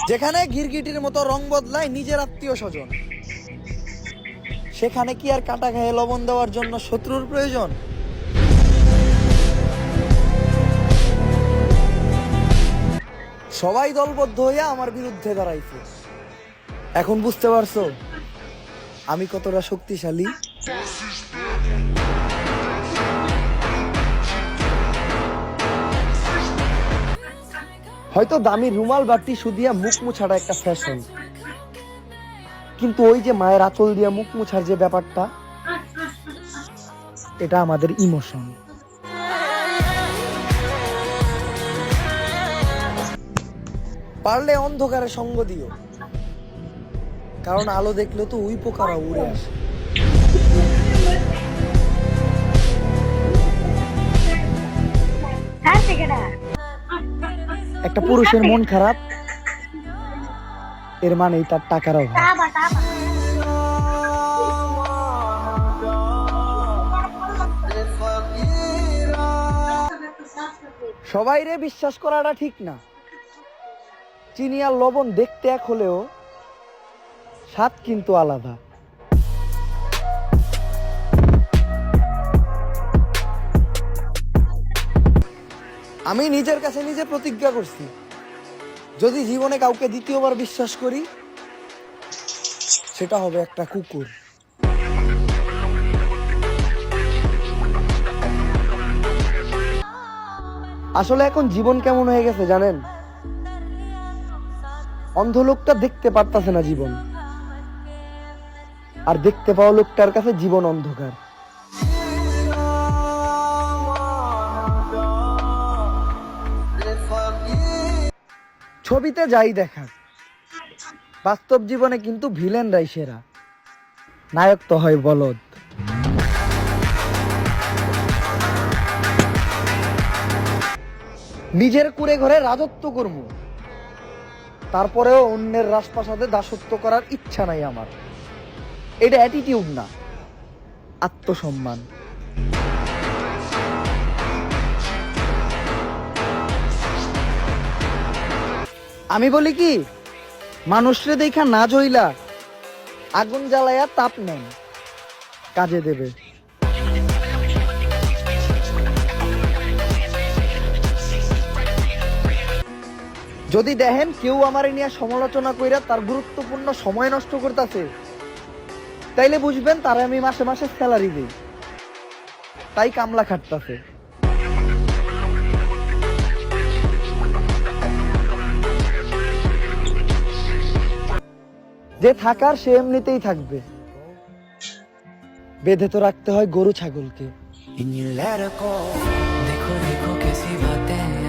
যেখানে গিরগিটির মতো রং বদলায় নিজের আত্মীয় স্বজন, সেখানে কি আর কাঁটা গায়ে লবণ দেওয়ার জন্য শত্রুর প্রয়োজন? সবাই দলবদ্ধ হয়ে আমার বিরুদ্ধে দাঁড়াইছে। এখন বুঝতে পারছো আমি কতটা শক্তিশালী? হয়তো দামি রুমাল বা টিস্যু দিয়া মুখ মুছাটা একটা ফ্যাশন, কিন্তু ওই যে মায়ের আঁচল দিয়া মুখ মুছার যে ব্যাপারটা, এটা আমাদের ইমোশন। পারলে অন্ধকারে সঙ্গ দিও, কারণ আলো দেখলে তো উই পোকারা উড়ে আসে। একটা পুরুষের মন খারাপ, এর মানেই তার টাকার অভাব। সবাইরে বিশ্বাস করাটা ঠিক না। চিনি আর লবণ দেখতে এক হলেও স্বাদ কিন্তু আলাদা। আমি নিজের কাছে নিজে প্রতিজ্ঞা করছি, যদি জীবনে কাউকে দ্বিতীয়বার বিশ্বাস করি, সেটা হবে একটা কুকুর। আসলে এখন জীবন কেমন হয়ে গেছে জানেন? অন্ধ লোকটা দেখতে পারতাছে না জীবন, আর দেখতে পাওয়া লোকটার কাছে জীবন অন্ধকার। ছবিতে যাই দেখাক, বাস্তব জীবনে কিন্তু ভিলেনরাই সেরা, নায়ক তো হয় বলদ। নিজের কুড়ে ঘরে রাজত্ব করবো, তারপরেও অন্যের রাজপ্রাসাদে দাসত্ব করার ইচ্ছা নাই আমার। এটা অ্যাটিটিউড না, আত্মসম্মান। আমি বলি কি, মানুষরে দেখা না জইলা আগুন জ্বালায়া তাপ নেন, কাজে দেবে। যদি দেখেন কেউ আমারে নিয়ে সমালোচনা কইরা তার গুরুত্বপূর্ণ সময় নষ্ট করতেছে, তাইলে বুঝবেন তারে আমি মাসে মাসে স্যালারি দিই, তাই কামলা খাটতাছে। যে থাকার সে এমনিতেই থাকবে, বেঁধে তো রাখতে হয় গরু ছাগলকে। देखो देखो कैसी बातें